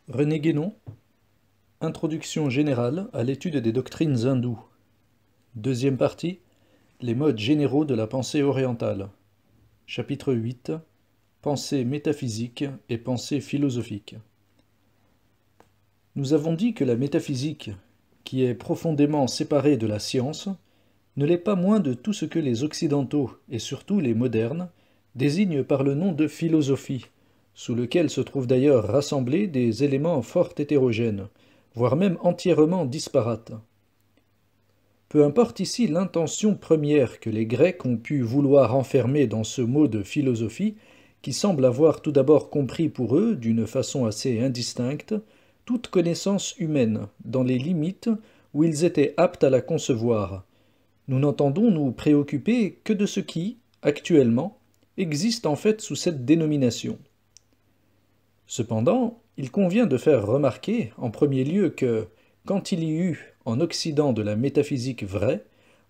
René Guénon, Introduction générale à l'étude des doctrines hindoues. Deuxième partie, les modes généraux de la pensée orientale. Chapitre 8, Pensée métaphysique et pensée philosophique. Nous avons dit que la métaphysique, qui est profondément séparée de la science, ne l'est pas moins de tout ce que les occidentaux, et surtout les modernes, désignent par le nom de philosophie, sous lequel se trouvent d'ailleurs rassemblés des éléments fort hétérogènes, voire même entièrement disparates. Peu importe ici l'intention première que les Grecs ont pu vouloir enfermer dans ce mot de philosophie, qui semble avoir tout d'abord compris pour eux, d'une façon assez indistincte, toute connaissance humaine, dans les limites où ils étaient aptes à la concevoir. Nous n'entendons nous préoccuper que de ce qui, actuellement, existe en fait sous cette dénomination. Cependant, il convient de faire remarquer, en premier lieu, que, quand il y eut en Occident de la métaphysique vraie,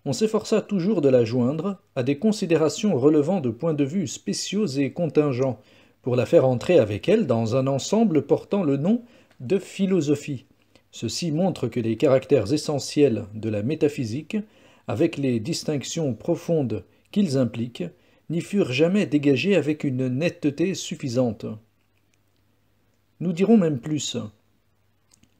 on s'efforça toujours de la joindre à des considérations relevant de points de vue spéciaux et contingents, pour la faire entrer avec elle dans un ensemble portant le nom de philosophie. Ceci montre que les caractères essentiels de la métaphysique, avec les distinctions profondes qu'ils impliquent, n'y furent jamais dégagés avec une netteté suffisante. Nous dirons même plus.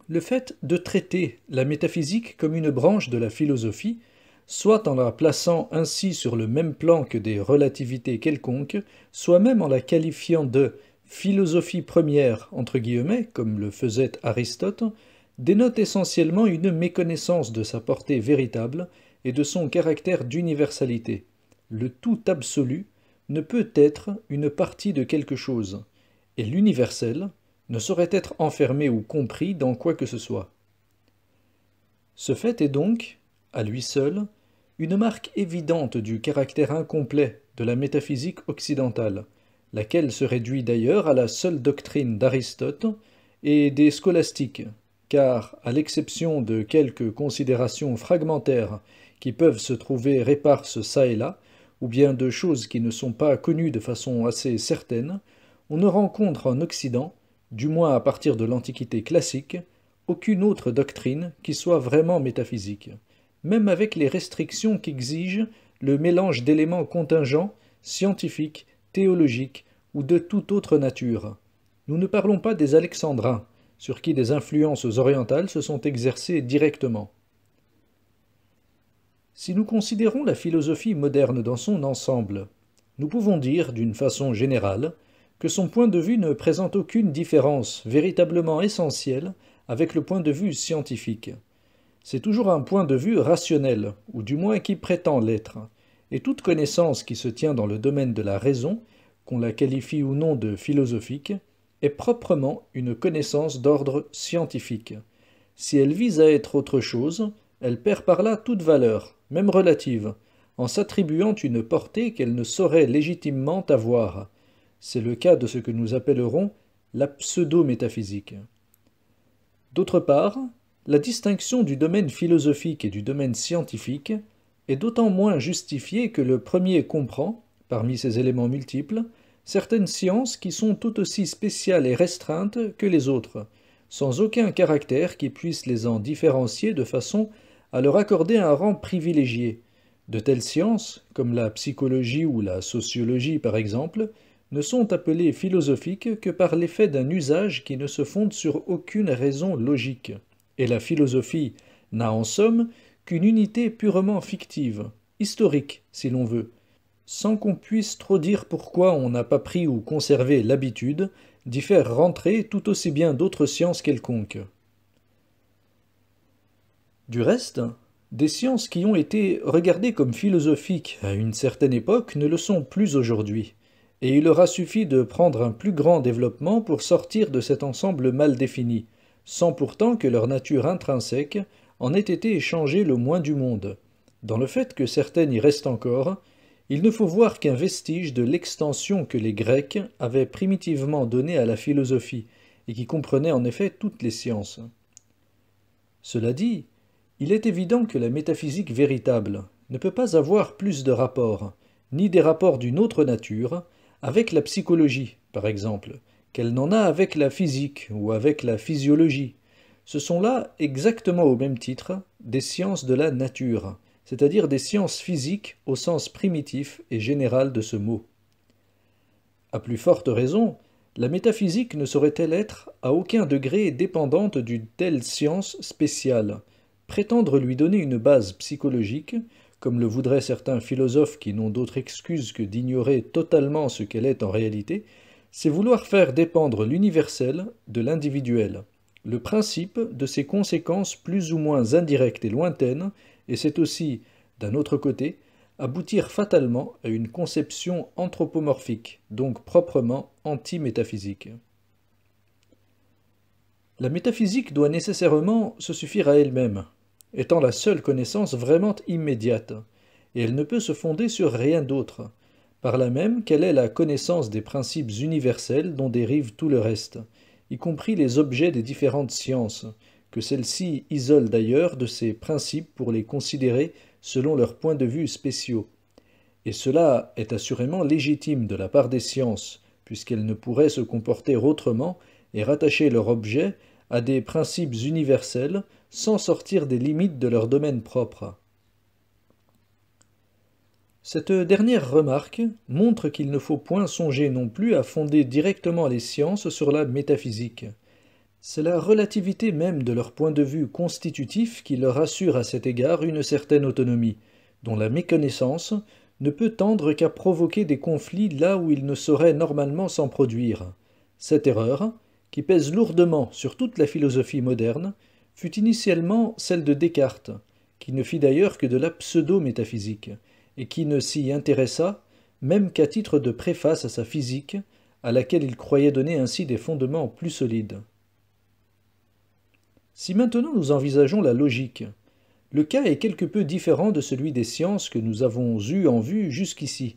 Le fait de traiter la métaphysique comme une branche de la philosophie, soit en la plaçant ainsi sur le même plan que des relativités quelconques, soit même en la qualifiant de philosophie première, entre guillemets, comme le faisait Aristote, dénote essentiellement une méconnaissance de sa portée véritable et de son caractère d'universalité. Le tout absolu ne peut être une partie de quelque chose, et l'universel ne saurait être enfermé ou compris dans quoi que ce soit. Ce fait est donc, à lui seul, une marque évidente du caractère incomplet de la métaphysique occidentale, laquelle se réduit d'ailleurs à la seule doctrine d'Aristote et des scolastiques, car, à l'exception de quelques considérations fragmentaires qui peuvent se trouver éparses çà et là, ou bien de choses qui ne sont pas connues de façon assez certaine, on ne rencontre en Occident, du moins à partir de l'Antiquité classique, aucune autre doctrine qui soit vraiment métaphysique, même avec les restrictions qu'exige le mélange d'éléments contingents, scientifiques, théologiques ou de toute autre nature. Nous ne parlons pas des Alexandrins, sur qui des influences orientales se sont exercées directement. Si nous considérons la philosophie moderne dans son ensemble, nous pouvons dire, d'une façon générale, que son point de vue ne présente aucune différence véritablement essentielle avec le point de vue scientifique. C'est toujours un point de vue rationnel, ou du moins qui prétend l'être, et toute connaissance qui se tient dans le domaine de la raison, qu'on la qualifie ou non de philosophique, est proprement une connaissance d'ordre scientifique. Si elle vise à être autre chose, elle perd par là toute valeur, même relative, en s'attribuant une portée qu'elle ne saurait légitimement avoir. C'est le cas de ce que nous appellerons la pseudo-métaphysique. D'autre part, la distinction du domaine philosophique et du domaine scientifique est d'autant moins justifiée que le premier comprend, parmi ces éléments multiples, certaines sciences qui sont tout aussi spéciales et restreintes que les autres, sans aucun caractère qui puisse les en différencier de façon à leur accorder un rang privilégié. De telles sciences, comme la psychologie ou la sociologie par exemple, ne sont appelées philosophiques que par l'effet d'un usage qui ne se fonde sur aucune raison logique. Et la philosophie n'a en somme qu'une unité purement fictive, historique si l'on veut, sans qu'on puisse trop dire pourquoi on n'a pas pris ou conservé l'habitude d'y faire rentrer tout aussi bien d'autres sciences quelconques. Du reste, des sciences qui ont été regardées comme philosophiques à une certaine époque ne le sont plus aujourd'hui, et il aura suffi de prendre un plus grand développement pour sortir de cet ensemble mal défini, sans pourtant que leur nature intrinsèque en ait été changée le moins du monde. Dans le fait que certaines y restent encore, il ne faut voir qu'un vestige de l'extension que les Grecs avaient primitivement donnée à la philosophie, et qui comprenait en effet toutes les sciences. Cela dit, il est évident que la métaphysique véritable ne peut pas avoir plus de rapports, ni des rapports d'une autre nature, avec la psychologie, par exemple, qu'elle n'en a avec la physique ou avec la physiologie. Ce sont là, exactement au même titre, des sciences de la nature, c'est-à-dire des sciences physiques au sens primitif et général de ce mot. À plus forte raison, la métaphysique ne saurait-elle être à aucun degré dépendante d'une telle science spéciale. Prétendre lui donner une base psychologique, comme le voudraient certains philosophes qui n'ont d'autre excuse que d'ignorer totalement ce qu'elle est en réalité, c'est vouloir faire dépendre l'universel de l'individuel, le principe de ses conséquences plus ou moins indirectes et lointaines, et c'est aussi, d'un autre côté, aboutir fatalement à une conception anthropomorphique, donc proprement anti-métaphysique. La métaphysique doit nécessairement se suffire à elle-même, étant la seule connaissance vraiment immédiate, et elle ne peut se fonder sur rien d'autre, par là même qu'elle est la connaissance des principes universels dont dérive tout le reste, y compris les objets des différentes sciences, que celles-ci isolent d'ailleurs de ces principes pour les considérer selon leurs points de vue spéciaux. Et cela est assurément légitime de la part des sciences, puisqu'elles ne pourraient se comporter autrement et rattacher leur objet à des principes universels sans sortir des limites de leur domaine propre. Cette dernière remarque montre qu'il ne faut point songer non plus à fonder directement les sciences sur la métaphysique. C'est la relativité même de leur point de vue constitutif qui leur assure à cet égard une certaine autonomie, dont la méconnaissance ne peut tendre qu'à provoquer des conflits là où il ne saurait normalement s'en produire. Cette erreur, qui pèse lourdement sur toute la philosophie moderne, fut initialement celle de Descartes, qui ne fit d'ailleurs que de la pseudo-métaphysique, et qui ne s'y intéressa même qu'à titre de préface à sa physique, à laquelle il croyait donner ainsi des fondements plus solides. Si maintenant nous envisageons la logique, le cas est quelque peu différent de celui des sciences que nous avons eues en vue jusqu'ici,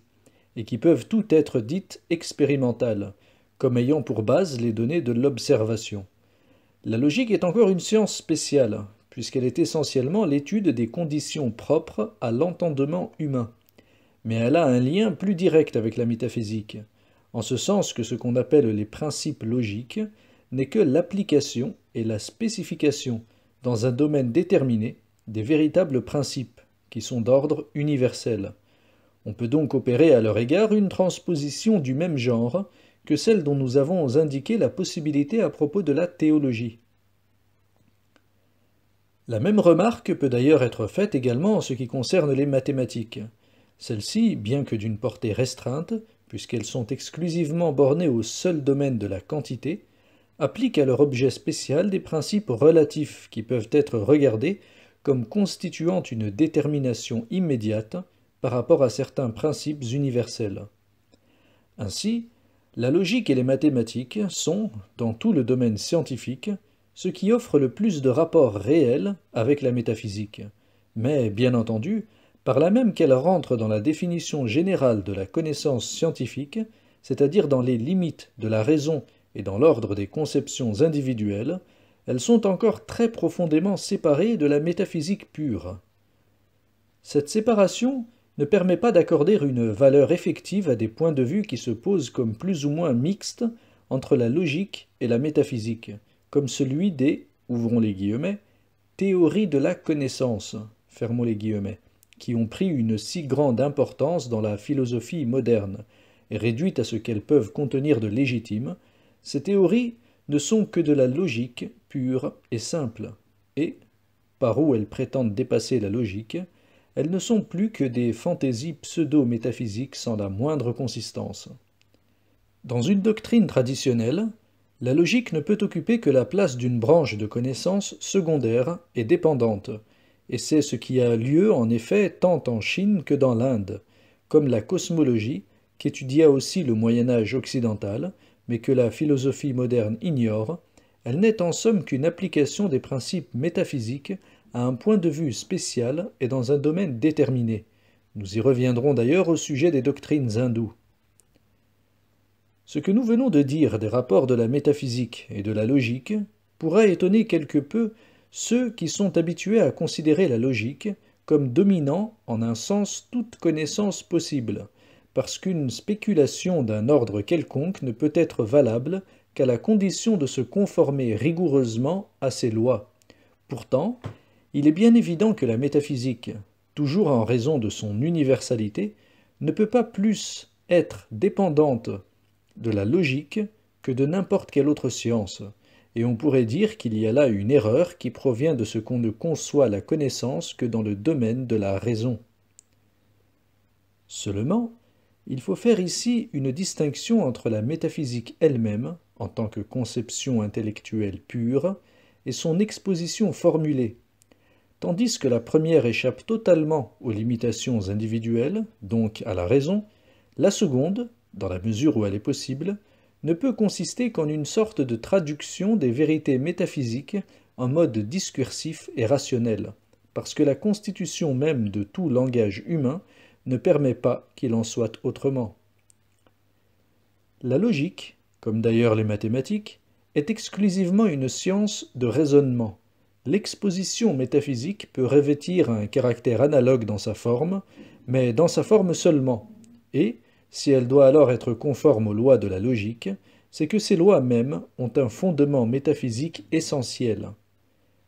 et qui peuvent toutes être dites expérimentales, comme ayant pour base les données de l'observation. La logique est encore une science spéciale, puisqu'elle est essentiellement l'étude des conditions propres à l'entendement humain. Mais elle a un lien plus direct avec la métaphysique, en ce sens que ce qu'on appelle les principes logiques n'est que l'application et la spécification, dans un domaine déterminé, des véritables principes, qui sont d'ordre universel. On peut donc opérer à leur égard une transposition du même genre que celle dont nous avons indiqué la possibilité à propos de la théologie. La même remarque peut d'ailleurs être faite également en ce qui concerne les mathématiques. Celles-ci, bien que d'une portée restreinte, puisqu'elles sont exclusivement bornées au seul domaine de la quantité, appliquent à leur objet spécial des principes relatifs qui peuvent être regardés comme constituant une détermination immédiate par rapport à certains principes universels. Ainsi, la logique et les mathématiques sont, dans tout le domaine scientifique, ce qui offre le plus de rapports réels avec la métaphysique. Mais, bien entendu, par là même qu'elles rentrent dans la définition générale de la connaissance scientifique, c'est-à-dire dans les limites de la raison et dans l'ordre des conceptions individuelles, elles sont encore très profondément séparées de la métaphysique pure. Cette séparation ne permet pas d'accorder une valeur effective à des points de vue qui se posent comme plus ou moins mixtes entre la logique et la métaphysique, comme celui des, ouvrons les guillemets, théories de la connaissance, fermons les guillemets, qui ont pris une si grande importance dans la philosophie moderne, et réduites à ce qu'elles peuvent contenir de légitime, ces théories ne sont que de la logique pure et simple, et, par où elles prétendent dépasser la logique, elles ne sont plus que des fantaisies pseudo-métaphysiques sans la moindre consistance. Dans une doctrine traditionnelle, la logique ne peut occuper que la place d'une branche de connaissance secondaire et dépendante, et c'est ce qui a lieu en effet tant en Chine que dans l'Inde, comme la cosmologie, qui étudia aussi le Moyen-Âge occidental, mais que la philosophie moderne ignore, elle n'est en somme qu'une application des principes métaphysiques à un point de vue spécial et dans un domaine déterminé. Nous y reviendrons d'ailleurs au sujet des doctrines hindoues. Ce que nous venons de dire des rapports de la métaphysique et de la logique pourra étonner quelque peu ceux qui sont habitués à considérer la logique comme dominant en un sens toute connaissance possible, parce qu'une spéculation d'un ordre quelconque ne peut être valable qu'à la condition de se conformer rigoureusement à ces lois. Pourtant, il est bien évident que la métaphysique, toujours en raison de son universalité, ne peut pas plus être dépendante de la logique que de n'importe quelle autre science, et on pourrait dire qu'il y a là une erreur qui provient de ce qu'on ne conçoit la connaissance que dans le domaine de la raison. Seulement, il faut faire ici une distinction entre la métaphysique elle-même, en tant que conception intellectuelle pure, et son exposition formulée. Tandis que la première échappe totalement aux limitations individuelles, donc à la raison, la seconde, dans la mesure où elle est possible, ne peut consister qu'en une sorte de traduction des vérités métaphysiques en mode discursif et rationnel, parce que la constitution même de tout langage humain ne permet pas qu'il en soit autrement. La logique, comme d'ailleurs les mathématiques, est exclusivement une science de raisonnement. L'exposition métaphysique peut revêtir un caractère analogue dans sa forme, mais dans sa forme seulement, et, si elle doit alors être conforme aux lois de la logique, c'est que ces lois mêmes ont un fondement métaphysique essentiel,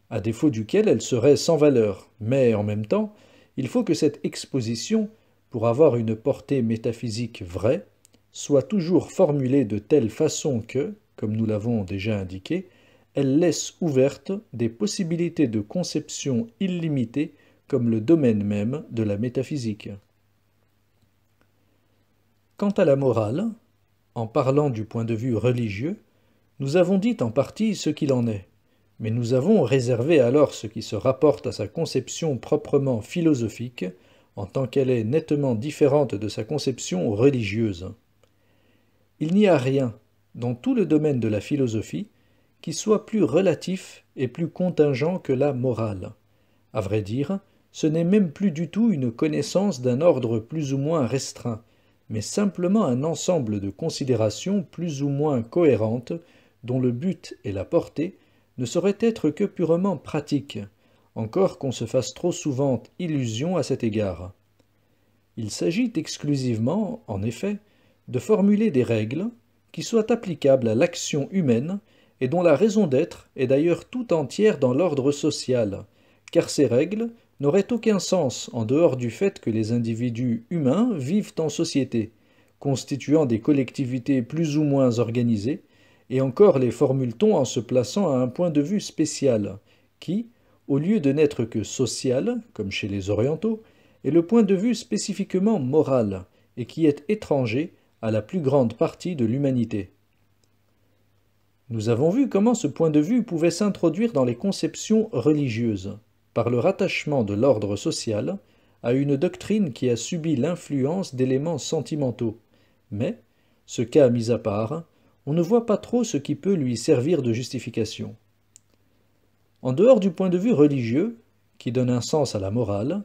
à défaut duquel elles seraient sans valeur, mais en même temps, il faut que cette exposition, pour avoir une portée métaphysique vraie, soit toujours formulée de telle façon que, comme nous l'avons déjà indiqué, elle laisse ouvertes des possibilités de conception illimitées comme le domaine même de la métaphysique. Quant à la morale, en parlant du point de vue religieux, nous avons dit en partie ce qu'il en est, mais nous avons réservé alors ce qui se rapporte à sa conception proprement philosophique, en tant qu'elle est nettement différente de sa conception religieuse. Il n'y a rien, dans tout le domaine de la philosophie, qui soit plus relatif et plus contingent que la morale. À vrai dire, ce n'est même plus du tout une connaissance d'un ordre plus ou moins restreint, mais simplement un ensemble de considérations plus ou moins cohérentes, dont le but et la portée ne sauraient être que purement pratiques, encore qu'on se fasse trop souvent illusion à cet égard. Il s'agit exclusivement, en effet, de formuler des règles qui soient applicables à l'action humaine et dont la raison d'être est d'ailleurs tout entière dans l'ordre social, car ces règles n'auraient aucun sens en dehors du fait que les individus humains vivent en société, constituant des collectivités plus ou moins organisées, et encore les formule-t-on en se plaçant à un point de vue spécial, qui, au lieu de n'être que social, comme chez les orientaux, est le point de vue spécifiquement moral, et qui est étranger à la plus grande partie de l'humanité. Nous avons vu comment ce point de vue pouvait s'introduire dans les conceptions religieuses, par le rattachement de l'ordre social à une doctrine qui a subi l'influence d'éléments sentimentaux. Mais, ce cas mis à part, on ne voit pas trop ce qui peut lui servir de justification. En dehors du point de vue religieux, qui donne un sens à la morale,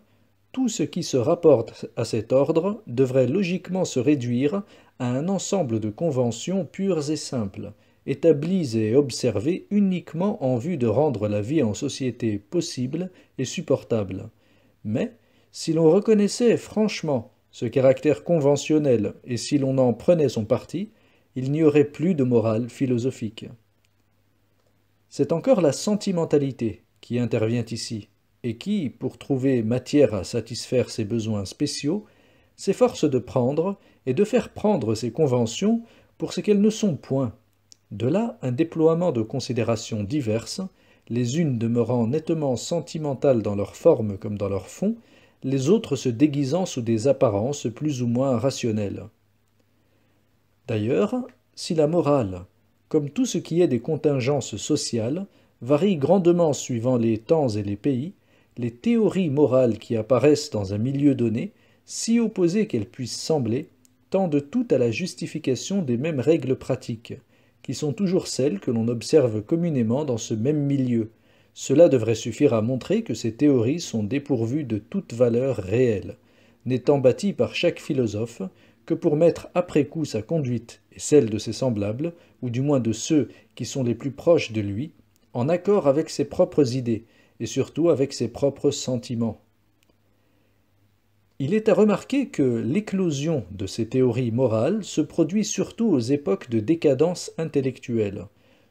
tout ce qui se rapporte à cet ordre devrait logiquement se réduire à un ensemble de conventions pures et simples, établies et observées uniquement en vue de rendre la vie en société possible et supportable. Mais, si l'on reconnaissait franchement ce caractère conventionnel et si l'on en prenait son parti, il n'y aurait plus de morale philosophique. C'est encore la sentimentalité qui intervient ici, et qui, pour trouver matière à satisfaire ses besoins spéciaux, s'efforce de prendre et de faire prendre ces conventions pour ce qu'elles ne sont point. De là un déploiement de considérations diverses, les unes demeurant nettement sentimentales dans leur forme comme dans leur fond, les autres se déguisant sous des apparences plus ou moins rationnelles. D'ailleurs, si la morale, comme tout ce qui est des contingences sociales, varie grandement suivant les temps et les pays, les théories morales qui apparaissent dans un milieu donné, si opposées qu'elles puissent sembler, tendent toutes à la justification des mêmes règles pratiques, qui sont toujours celles que l'on observe communément dans ce même milieu. Cela devrait suffire à montrer que ces théories sont dépourvues de toute valeur réelle, n'étant bâties par chaque philosophe que pour mettre après coup sa conduite et celle de ses semblables, ou du moins de ceux qui sont les plus proches de lui, en accord avec ses propres idées, et surtout avec ses propres sentiments. Il est à remarquer que l'éclosion de ces théories morales se produit surtout aux époques de décadence intellectuelle,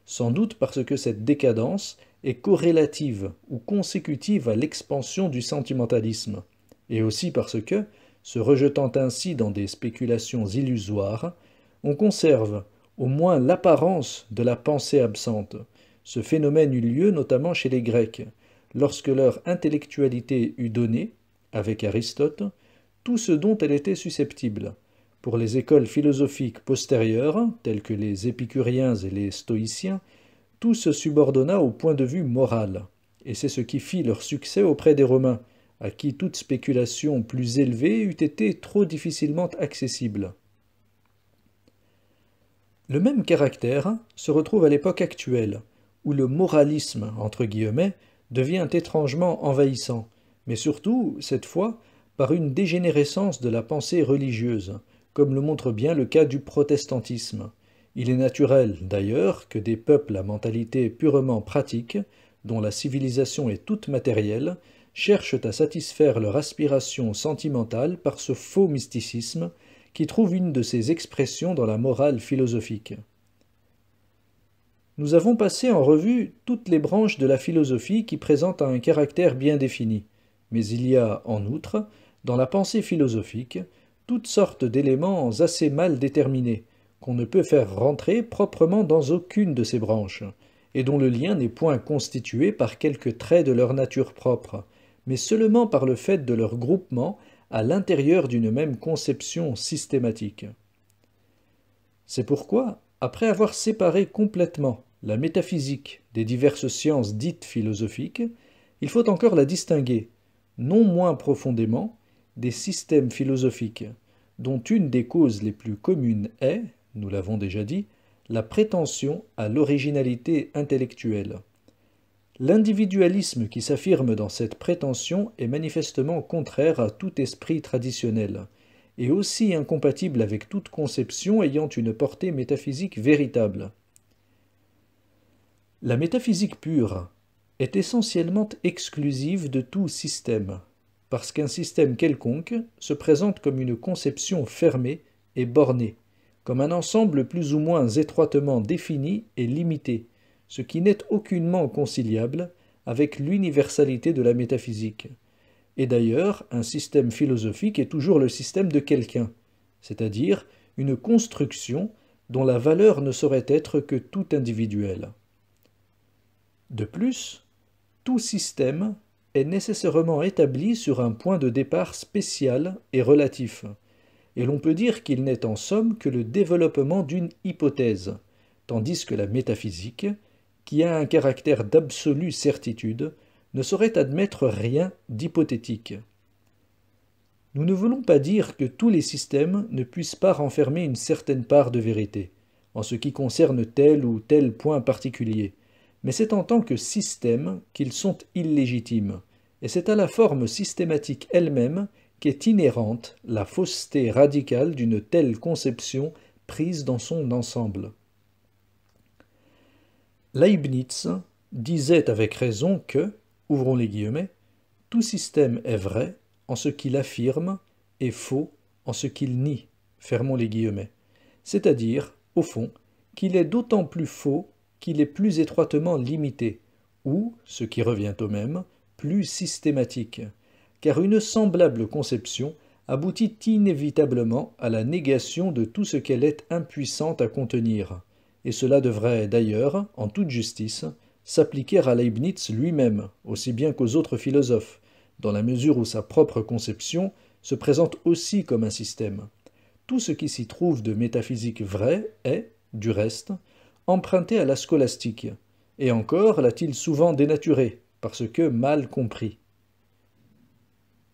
sans doute parce que cette décadence est corrélative ou consécutive à l'expansion du sentimentalisme, et aussi parce que, se rejetant ainsi dans des spéculations illusoires, on conserve au moins l'apparence de la pensée absente. Ce phénomène eut lieu notamment chez les Grecs, lorsque leur intellectualité eut donné, avec Aristote, tout ce dont elle était susceptible. Pour les écoles philosophiques postérieures, telles que les épicuriens et les stoïciens, tout se subordonna au point de vue moral, et c'est ce qui fit leur succès auprès des Romains, à qui toute spéculation plus élevée eût été trop difficilement accessible. Le même caractère se retrouve à l'époque actuelle, où le moralisme, entre guillemets, devient étrangement envahissant, mais surtout, cette fois, par une dégénérescence de la pensée religieuse, comme le montre bien le cas du protestantisme. Il est naturel, d'ailleurs, que des peuples à mentalité purement pratique, dont la civilisation est toute matérielle, cherchent à satisfaire leur aspiration sentimentale par ce faux mysticisme qui trouve une de ses expressions dans la morale philosophique. Nous avons passé en revue toutes les branches de la philosophie qui présentent un caractère bien défini, mais il y a, en outre, dans la pensée philosophique, toutes sortes d'éléments assez mal déterminés, qu'on ne peut faire rentrer proprement dans aucune de ces branches, et dont le lien n'est point constitué par quelques traits de leur nature propre, mais seulement par le fait de leur groupement à l'intérieur d'une même conception systématique. C'est pourquoi, après avoir séparé complètement la métaphysique des diverses sciences dites philosophiques, il faut encore la distinguer, non moins profondément, des systèmes philosophiques, dont une des causes les plus communes est, nous l'avons déjà dit, la prétention à l'originalité intellectuelle. L'individualisme qui s'affirme dans cette prétention est manifestement contraire à tout esprit traditionnel, et aussi incompatible avec toute conception ayant une portée métaphysique véritable. La métaphysique pure est essentiellement exclusive de tout système, parce qu'un système quelconque se présente comme une conception fermée et bornée, comme un ensemble plus ou moins étroitement défini et limité, ce qui n'est aucunement conciliable avec l'universalité de la métaphysique. Et d'ailleurs, un système philosophique est toujours le système de quelqu'un, c'est-à-dire une construction dont la valeur ne saurait être que tout individuelle. De plus, tout système est nécessairement établi sur un point de départ spécial et relatif, et l'on peut dire qu'il n'est en somme que le développement d'une hypothèse, tandis que la métaphysique, qui a un caractère d'absolue certitude, ne saurait admettre rien d'hypothétique. Nous ne voulons pas dire que tous les systèmes ne puissent pas renfermer une certaine part de vérité, en ce qui concerne tel ou tel point particulier, mais c'est en tant que système qu'ils sont illégitimes, et c'est à la forme systématique elle-même qu'est inhérente la fausseté radicale d'une telle conception prise dans son ensemble. Leibniz disait avec raison que, ouvrons les guillemets, tout système est vrai en ce qu'il affirme et faux en ce qu'il nie, fermons les guillemets, c'est-à-dire, au fond, qu'il est d'autant plus faux qu'il est plus étroitement limité, ou, ce qui revient au même, plus systématique, car une semblable conception aboutit inévitablement à la négation de tout ce qu'elle est impuissante à contenir, et cela devrait d'ailleurs, en toute justice, s'appliquer à Leibniz lui-même, aussi bien qu'aux autres philosophes, dans la mesure où sa propre conception se présente aussi comme un système. Tout ce qui s'y trouve de métaphysique vrai est, du reste, emprunté à la scolastique, et encore l'a-t-il souvent dénaturé, parce que mal compris.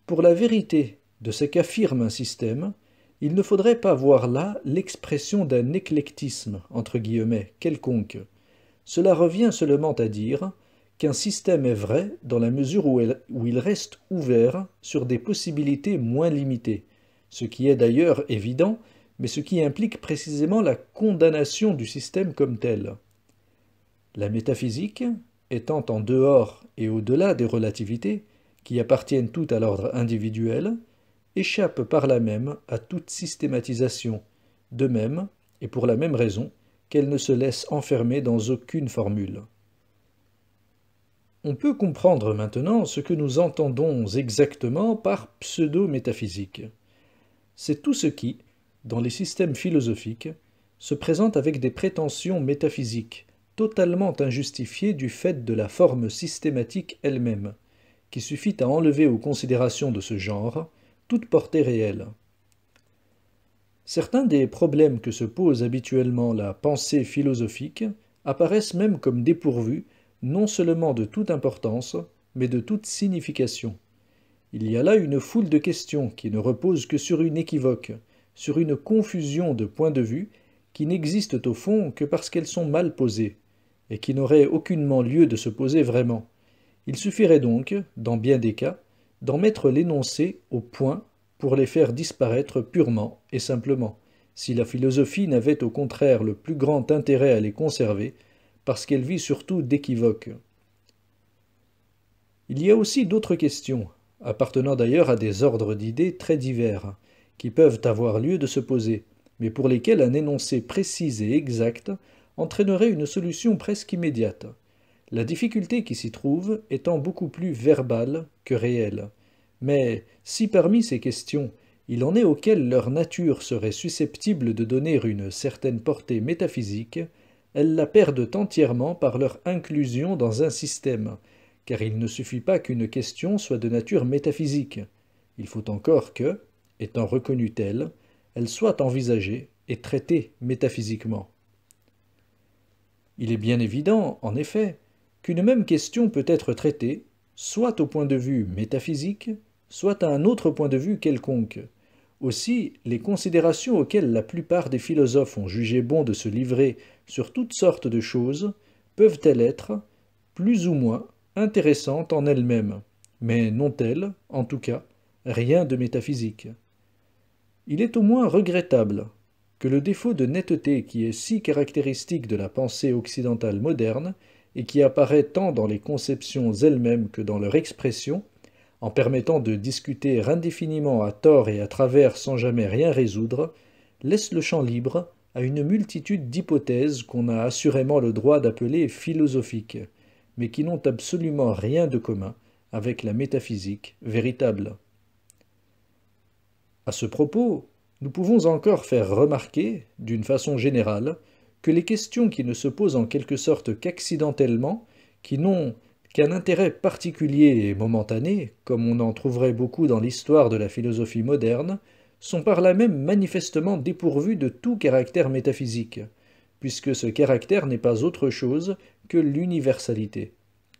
Pour la vérité de ce qu'affirme un système, il ne faudrait pas voir là l'expression d'un éclectisme, entre guillemets, quelconque. Cela revient seulement à dire qu'un système est vrai dans la mesure où il reste ouvert sur des possibilités moins limitées, ce qui est d'ailleurs évident, mais ce qui implique précisément la condamnation du système comme tel. La métaphysique, étant en dehors et au-delà des relativités, qui appartiennent toutes à l'ordre individuel, échappe par là même à toute systématisation, de même, et pour la même raison, qu'elle ne se laisse enfermer dans aucune formule. On peut comprendre maintenant ce que nous entendons exactement par pseudo-métaphysique. C'est tout ce qui, dans les systèmes philosophiques, se présente avec des prétentions métaphysiques, totalement injustifiées du fait de la forme systématique elle-même, qui suffit à enlever aux considérations de ce genre toute portée réelle. Certains des problèmes que se pose habituellement la pensée philosophique apparaissent même comme dépourvus non seulement de toute importance, mais de toute signification. Il y a là une foule de questions qui ne reposent que sur une équivoque, sur une confusion de points de vue qui n'existent au fond que parce qu'elles sont mal posées, et qui n'auraient aucunement lieu de se poser vraiment. Il suffirait donc, dans bien des cas, d'en mettre l'énoncé au point pour les faire disparaître purement et simplement, si la philosophie n'avait au contraire le plus grand intérêt à les conserver, parce qu'elle vit surtout d'équivoques. Il y a aussi d'autres questions, appartenant d'ailleurs à des ordres d'idées très divers, qui peuvent avoir lieu de se poser, mais pour lesquelles un énoncé précis et exact entraînerait une solution presque immédiate. La difficulté qui s'y trouve étant beaucoup plus verbale que réelle. Mais si parmi ces questions, il en est auxquelles leur nature serait susceptible de donner une certaine portée métaphysique, elles la perdent entièrement par leur inclusion dans un système, car il ne suffit pas qu'une question soit de nature métaphysique. Il faut encore que, étant reconnue telle, elle soit envisagée et traitée métaphysiquement. Il est bien évident, en effet, qu'une même question peut être traitée, soit au point de vue métaphysique, soit à un autre point de vue quelconque. Aussi, les considérations auxquelles la plupart des philosophes ont jugé bon de se livrer sur toutes sortes de choses peuvent-elles être, plus ou moins, intéressantes en elles-mêmes, mais n'ont-elles, en tout cas, rien de métaphysique. Il est au moins regrettable que le défaut de netteté qui est si caractéristique de la pensée occidentale moderne et qui apparaît tant dans les conceptions elles-mêmes que dans leur expression, en permettant de discuter indéfiniment à tort et à travers sans jamais rien résoudre, laisse le champ libre à une multitude d'hypothèses qu'on a assurément le droit d'appeler philosophiques, mais qui n'ont absolument rien de commun avec la métaphysique véritable. À ce propos, nous pouvons encore faire remarquer, d'une façon générale, que les questions qui ne se posent en quelque sorte qu'accidentellement, qui n'ont qu'un intérêt particulier et momentané, comme on en trouverait beaucoup dans l'histoire de la philosophie moderne, sont par là même manifestement dépourvues de tout caractère métaphysique, puisque ce caractère n'est pas autre chose que l'universalité.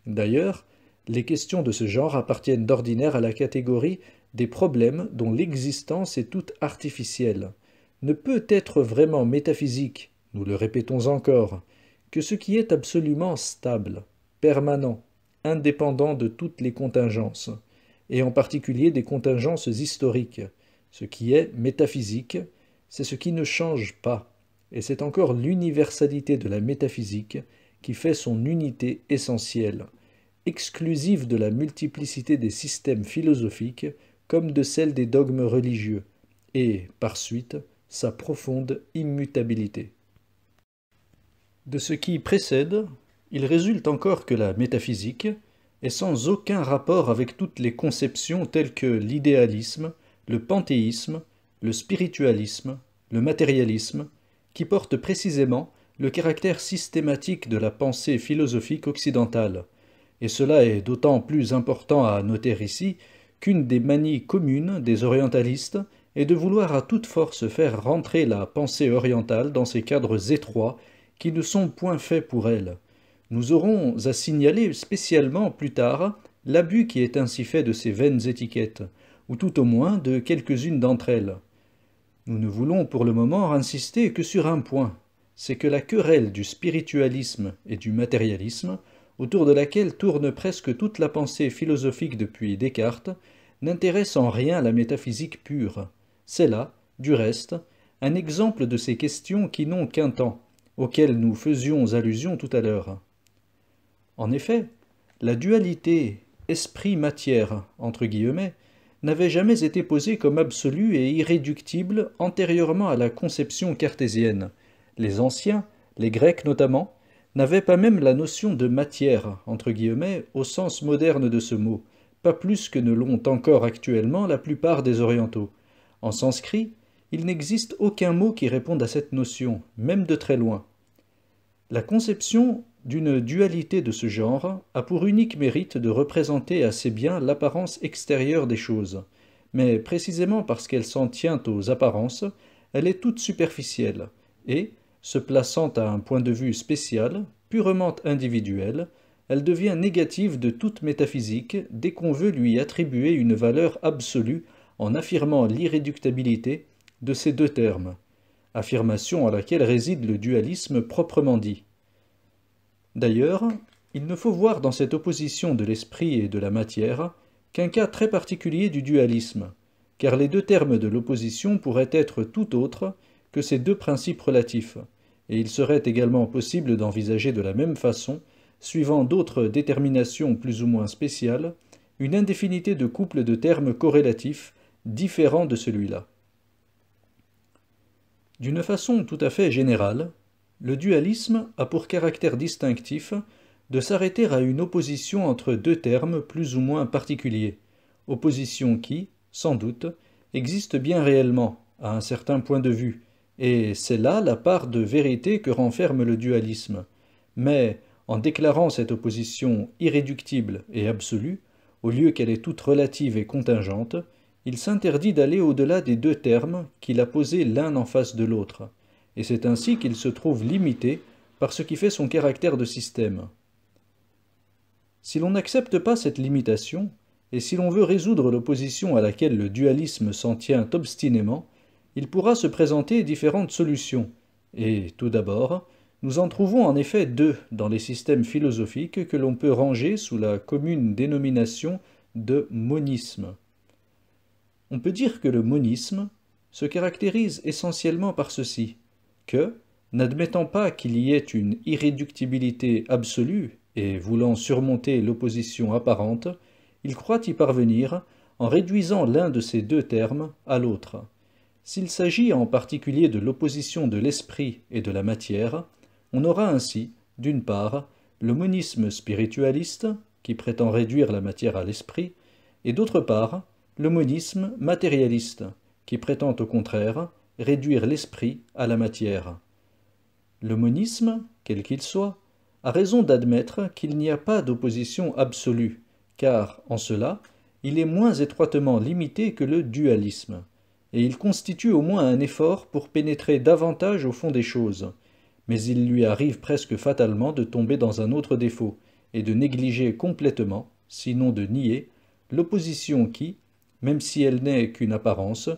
D'ailleurs, les questions de ce genre appartiennent d'ordinaire à la catégorie des problèmes dont l'existence est toute artificielle, ne peut être vraiment métaphysique, nous le répétons encore, que ce qui est absolument stable, permanent, indépendant de toutes les contingences, et en particulier des contingences historiques. Ce qui est métaphysique, c'est ce qui ne change pas, et c'est encore l'universalité de la métaphysique qui fait son unité essentielle, exclusive de la multiplicité des systèmes philosophiques comme de celle des dogmes religieux, et, par suite, sa profonde immutabilité. De ce qui précède, il résulte encore que la métaphysique est sans aucun rapport avec toutes les conceptions telles que l'idéalisme, le panthéisme, le spiritualisme, le matérialisme, qui portent précisément le caractère systématique de la pensée philosophique occidentale, et cela est d'autant plus important à noter ici qu'une des manies communes des orientalistes est de vouloir à toute force faire rentrer la pensée orientale dans ces cadres étroits qui ne sont point faits pour elle. Nous aurons à signaler spécialement plus tard l'abus qui est ainsi fait de ces vaines étiquettes, ou tout au moins de quelques-unes d'entre elles. Nous ne voulons pour le moment insister que sur un point, c'est que la querelle du spiritualisme et du matérialisme, autour de laquelle tourne presque toute la pensée philosophique depuis Descartes, n'intéresse en rien la métaphysique pure. C'est là, du reste, un exemple de ces questions qui n'ont qu'un temps, auxquelles nous faisions allusion tout à l'heure. En effet, la dualité esprit-matière, entre guillemets, n'avait jamais été posé comme absolu et irréductible antérieurement à la conception cartésienne. Les anciens, les Grecs notamment, n'avaient pas même la notion de matière, entre guillemets, au sens moderne de ce mot, pas plus que ne l'ont encore actuellement la plupart des orientaux. En sanskrit, il n'existe aucun mot qui réponde à cette notion, même de très loin. La conception d'une dualité de ce genre a pour unique mérite de représenter assez bien l'apparence extérieure des choses, mais précisément parce qu'elle s'en tient aux apparences, elle est toute superficielle, et, se plaçant à un point de vue spécial, purement individuel, elle devient négative de toute métaphysique dès qu'on veut lui attribuer une valeur absolue en affirmant l'irréductibilité de ces deux termes, affirmation à laquelle réside le dualisme proprement dit. D'ailleurs, il ne faut voir dans cette opposition de l'esprit et de la matière qu'un cas très particulier du dualisme, car les deux termes de l'opposition pourraient être tout autres que ces deux principes relatifs, et il serait également possible d'envisager de la même façon, suivant d'autres déterminations plus ou moins spéciales, une indéfinité de couples de termes corrélatifs différents de celui-là. D'une façon tout à fait générale, le dualisme a pour caractère distinctif de s'arrêter à une opposition entre deux termes plus ou moins particuliers, opposition qui, sans doute, existe bien réellement, à un certain point de vue, et c'est là la part de vérité que renferme le dualisme. Mais, en déclarant cette opposition irréductible et absolue, au lieu qu'elle est toute relative et contingente, il s'interdit d'aller au-delà des deux termes qu'il a posés l'un en face de l'autre, et c'est ainsi qu'il se trouve limité par ce qui fait son caractère de système. Si l'on n'accepte pas cette limitation, et si l'on veut résoudre l'opposition à laquelle le dualisme s'en tient obstinément, il pourra se présenter différentes solutions, et, tout d'abord, nous en trouvons en effet deux dans les systèmes philosophiques que l'on peut ranger sous la commune dénomination de monisme. On peut dire que le monisme se caractérise essentiellement par ceci, que, n'admettant pas qu'il y ait une irréductibilité absolue et voulant surmonter l'opposition apparente, il croit y parvenir en réduisant l'un de ces deux termes à l'autre. S'il s'agit en particulier de l'opposition de l'esprit et de la matière, on aura ainsi, d'une part, le monisme spiritualiste, qui prétend réduire la matière à l'esprit, et d'autre part, le monisme matérialiste, qui prétend au contraire réduire l'esprit à la matière. Le monisme, quel qu'il soit, a raison d'admettre qu'il n'y a pas d'opposition absolue, car, en cela, il est moins étroitement limité que le dualisme, et il constitue au moins un effort pour pénétrer davantage au fond des choses, mais il lui arrive presque fatalement de tomber dans un autre défaut, et de négliger complètement, sinon de nier, l'opposition qui, même si elle n'est qu'une apparence,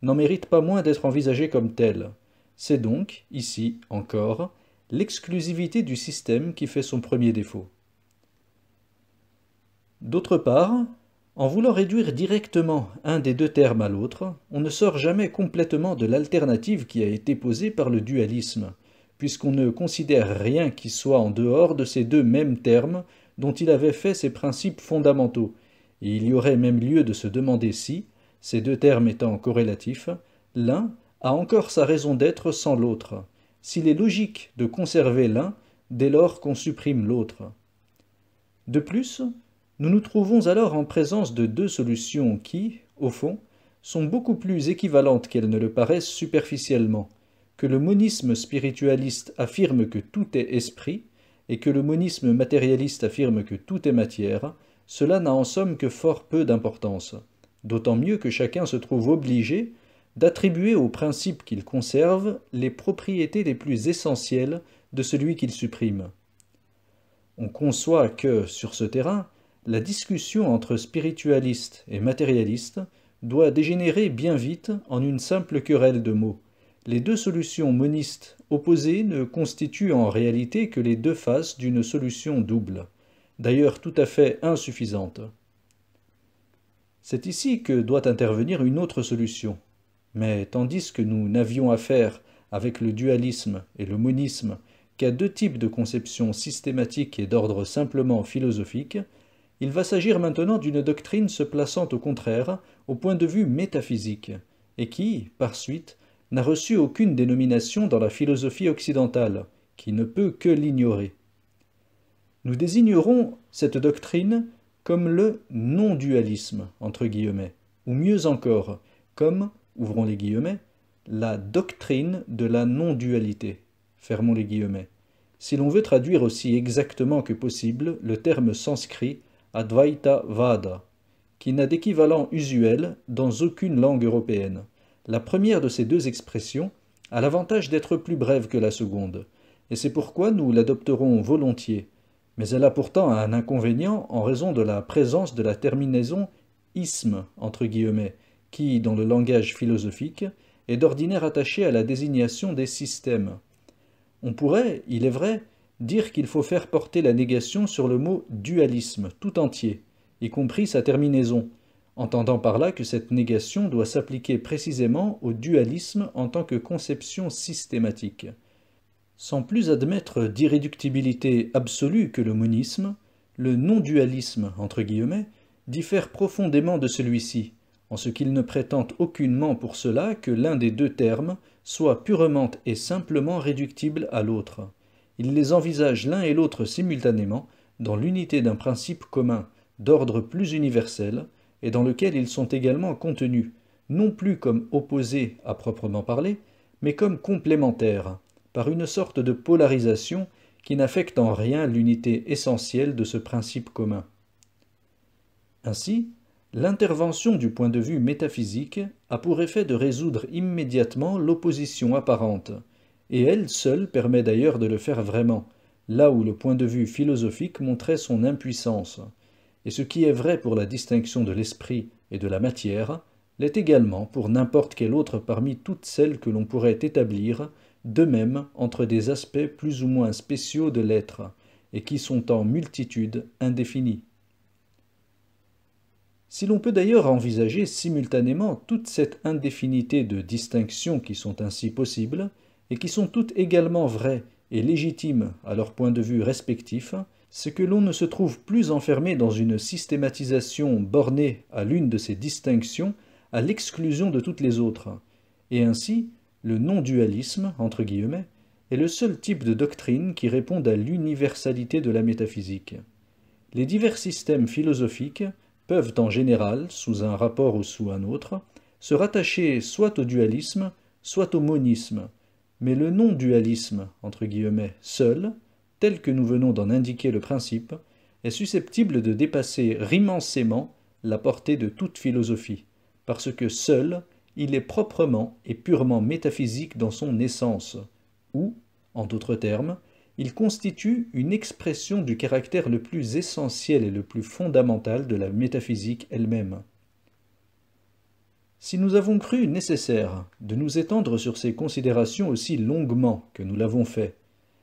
n'en mérite pas moins d'être envisagée comme telle. C'est donc, ici encore, l'exclusivité du système qui fait son premier défaut. D'autre part, en voulant réduire directement un des deux termes à l'autre, on ne sort jamais complètement de l'alternative qui a été posée par le dualisme, puisqu'on ne considère rien qui soit en dehors de ces deux mêmes termes dont il avait fait ses principes fondamentaux, et il y aurait même lieu de se demander si, ces deux termes étant corrélatifs, l'un a encore sa raison d'être sans l'autre, s'il est logique de conserver l'un dès lors qu'on supprime l'autre. De plus, nous nous trouvons alors en présence de deux solutions qui, au fond, sont beaucoup plus équivalentes qu'elles ne le paraissent superficiellement, que le monisme spiritualiste affirme que tout est esprit, et que le monisme matérialiste affirme que tout est matière, cela n'a en somme que fort peu d'importance, d'autant mieux que chacun se trouve obligé d'attribuer au principe qu'il conserve les propriétés les plus essentielles de celui qu'il supprime. On conçoit que, sur ce terrain, la discussion entre spiritualistes et matérialistes doit dégénérer bien vite en une simple querelle de mots. Les deux solutions monistes opposées ne constituent en réalité que les deux faces d'une solution double, d'ailleurs tout à fait insuffisante. C'est ici que doit intervenir une autre solution. Mais tandis que nous n'avions affaire avec le dualisme et le monisme qu'à deux types de conceptions systématiques et d'ordre simplement philosophique, il va s'agir maintenant d'une doctrine se plaçant au contraire au point de vue métaphysique, et qui, par suite, n'a reçu aucune dénomination dans la philosophie occidentale, qui ne peut que l'ignorer. Nous désignerons cette doctrine comme le non-dualisme, entre guillemets, ou mieux encore, comme, ouvrons les guillemets, la doctrine de la non-dualité, fermons les guillemets, si l'on veut traduire aussi exactement que possible le terme sanskrit Advaita Vada, qui n'a d'équivalent usuel dans aucune langue européenne. La première de ces deux expressions a l'avantage d'être plus brève que la seconde, et c'est pourquoi nous l'adopterons volontiers, mais elle a pourtant un inconvénient en raison de la présence de la terminaison isme, entre guillemets, qui, dans le langage philosophique, est d'ordinaire attachée à la désignation des systèmes. On pourrait, il est vrai, dire qu'il faut faire porter la négation sur le mot dualisme tout entier, y compris sa terminaison, entendant par là que cette négation doit s'appliquer précisément au dualisme en tant que conception systématique. Sans plus admettre d'irréductibilité absolue que le monisme, le non-dualisme, entre guillemets, diffère profondément de celui-ci, en ce qu'il ne prétend aucunement pour cela que l'un des deux termes soit purement et simplement réductible à l'autre. Il les envisage l'un et l'autre simultanément dans l'unité d'un principe commun, d'ordre plus universel, et dans lequel ils sont également contenus, non plus comme opposés à proprement parler, mais comme complémentaires, par une sorte de polarisation qui n'affecte en rien l'unité essentielle de ce principe commun. Ainsi, l'intervention du point de vue métaphysique a pour effet de résoudre immédiatement l'opposition apparente, et elle seule permet d'ailleurs de le faire vraiment, là où le point de vue philosophique montrait son impuissance. Et ce qui est vrai pour la distinction de l'esprit et de la matière, l'est également pour n'importe quelle autre parmi toutes celles que l'on pourrait établir, de même entre des aspects plus ou moins spéciaux de l'être, et qui sont en multitude indéfinie. Si l'on peut d'ailleurs envisager simultanément toute cette indéfinité de distinctions qui sont ainsi possibles, et qui sont toutes également vraies et légitimes à leur point de vue respectif, c'est que l'on ne se trouve plus enfermé dans une systématisation bornée à l'une de ces distinctions à l'exclusion de toutes les autres, et ainsi le non-dualisme, entre guillemets, est le seul type de doctrine qui réponde à l'universalité de la métaphysique. Les divers systèmes philosophiques peuvent en général, sous un rapport ou sous un autre, se rattacher soit au dualisme, soit au monisme, mais le non-dualisme, entre guillemets, seul, tel que nous venons d'en indiquer le principe, est susceptible de dépasser immensément la portée de toute philosophie, parce que seul, il est proprement et purement métaphysique dans son essence, ou, en d'autres termes, il constitue une expression du caractère le plus essentiel et le plus fondamental de la métaphysique elle-même. Si nous avons cru nécessaire de nous étendre sur ces considérations aussi longuement que nous l'avons fait,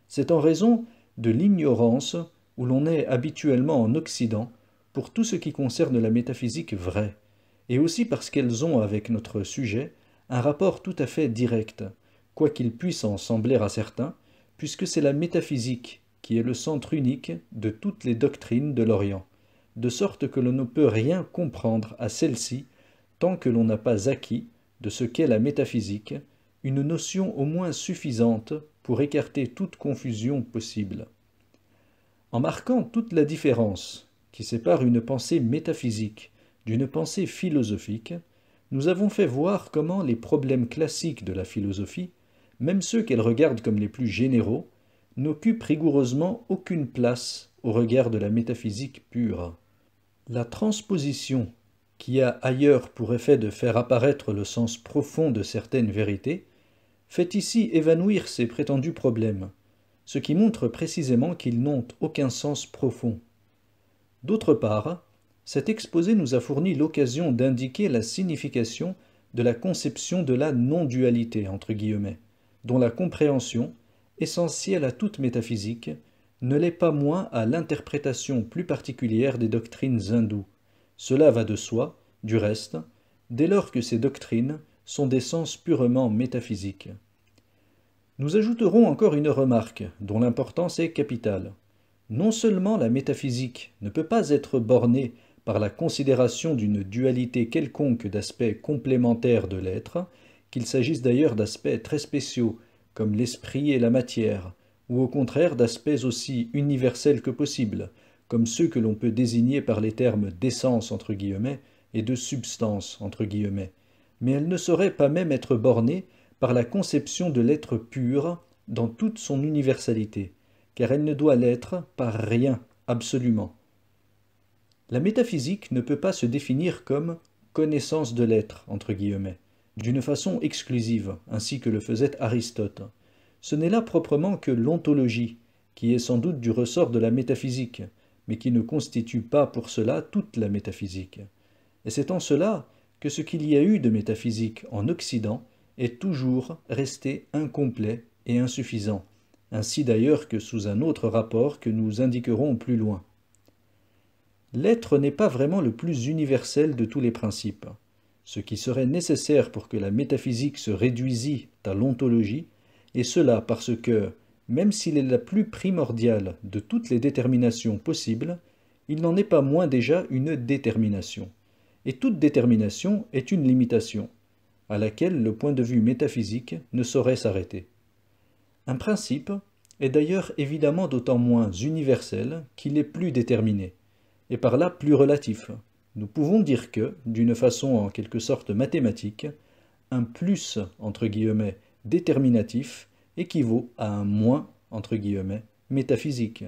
c'est en raison de l'ignorance où l'on est habituellement en Occident pour tout ce qui concerne la métaphysique vraie, et aussi parce qu'elles ont avec notre sujet un rapport tout à fait direct, quoiqu'il puisse en sembler à certains, puisque c'est la métaphysique qui est le centre unique de toutes les doctrines de l'Orient, de sorte que l'on ne peut rien comprendre à celle-ci tant que l'on n'a pas acquis de ce qu'est la métaphysique, une notion au moins suffisante pour écarter toute confusion possible. En marquant toute la différence qui sépare une pensée métaphysique d'une pensée philosophique, nous avons fait voir comment les problèmes classiques de la philosophie, même ceux qu'elle regarde comme les plus généraux, n'occupent rigoureusement aucune place au regard de la métaphysique pure. La transposition, qui a ailleurs pour effet de faire apparaître le sens profond de certaines vérités, fait ici évanouir ces prétendus problèmes, ce qui montre précisément qu'ils n'ont aucun sens profond. D'autre part, cet exposé nous a fourni l'occasion d'indiquer la signification de la conception de la non-dualité, entre guillemets, dont la compréhension, essentielle à toute métaphysique, ne l'est pas moins à l'interprétation plus particulière des doctrines hindoues. Cela va de soi, du reste, dès lors que ces doctrines sont d'essence purement métaphysique. Nous ajouterons encore une remarque, dont l'importance est capitale. Non seulement la métaphysique ne peut pas être bornée par la considération d'une dualité quelconque d'aspects complémentaires de l'être, qu'il s'agisse d'ailleurs d'aspects très spéciaux, comme l'esprit et la matière, ou au contraire d'aspects aussi universels que possible, comme ceux que l'on peut désigner par les termes d'essence entre guillemets et de substance entre guillemets, mais elle ne saurait pas même être bornée par la conception de l'être pur dans toute son universalité, car elle ne doit l'être par rien absolument. La métaphysique ne peut pas se définir comme connaissance de l'être, entre guillemets, d'une façon exclusive, ainsi que le faisait Aristote. Ce n'est là proprement que l'ontologie, qui est sans doute du ressort de la métaphysique, mais qui ne constitue pas pour cela toute la métaphysique. Et c'est en cela que ce qu'il y a eu de métaphysique en Occident est toujours resté incomplet et insuffisant, ainsi d'ailleurs que sous un autre rapport que nous indiquerons plus loin. L'être n'est pas vraiment le plus universel de tous les principes. Ce qui serait nécessaire pour que la métaphysique se réduisît à l'ontologie, et cela parce que, même s'il est la plus primordiale de toutes les déterminations possibles, il n'en est pas moins déjà une détermination. Et toute détermination est une limitation, à laquelle le point de vue métaphysique ne saurait s'arrêter. Un principe est d'ailleurs évidemment d'autant moins universel qu'il est plus déterminé, et par là plus relatif. Nous pouvons dire que, d'une façon en quelque sorte mathématique, un plus, entre guillemets, déterminatif équivaut à un moins, entre guillemets, métaphysique.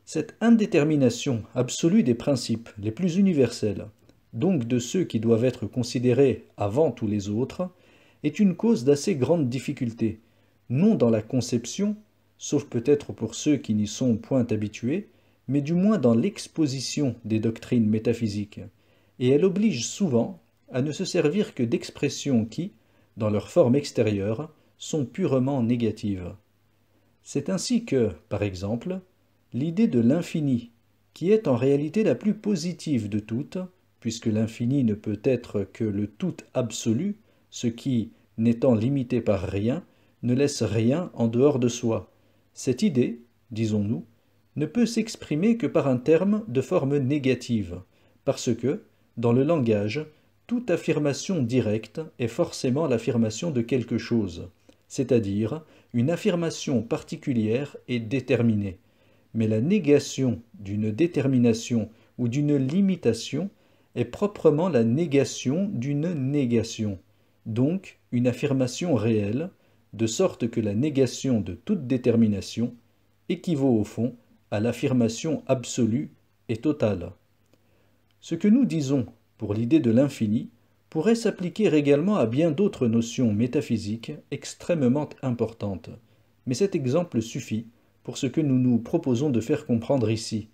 Cette indétermination absolue des principes les plus universels, donc de ceux qui doivent être considérés avant tous les autres, est une cause d'assez grande difficulté, non dans la conception, sauf peut-être pour ceux qui n'y sont point habitués, mais du moins dans l'exposition des doctrines métaphysiques, et elle oblige souvent à ne se servir que d'expressions qui, dans leur forme extérieure, sont purement négatives. C'est ainsi que, par exemple, l'idée de l'infini, qui est en réalité la plus positive de toutes, puisque l'infini ne peut être que le tout absolu, ce qui, n'étant limité par rien, ne laisse rien en dehors de soi. Cette idée, disons-nous, ne peut s'exprimer que par un terme de forme négative, parce que, dans le langage, toute affirmation directe est forcément l'affirmation de quelque chose, c'est-à-dire une affirmation particulière et déterminée. Mais la négation d'une détermination ou d'une limitation est proprement la négation d'une négation, donc une affirmation réelle, de sorte que la négation de toute détermination équivaut au fond à l'affirmation absolue et totale. Ce que nous disons pour l'idée de l'infini pourrait s'appliquer également à bien d'autres notions métaphysiques extrêmement importantes, mais cet exemple suffit pour ce que nous nous proposons de faire comprendre ici,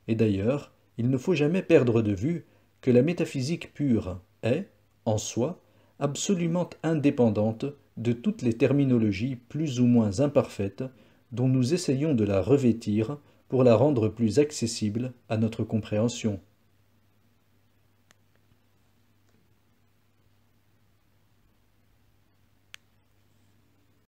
et d'ailleurs, il ne faut jamais perdre de vue que la métaphysique pure est, en soi, absolument indépendante de toutes les terminologies plus ou moins imparfaites dont nous essayons de la revêtir pour la rendre plus accessible à notre compréhension.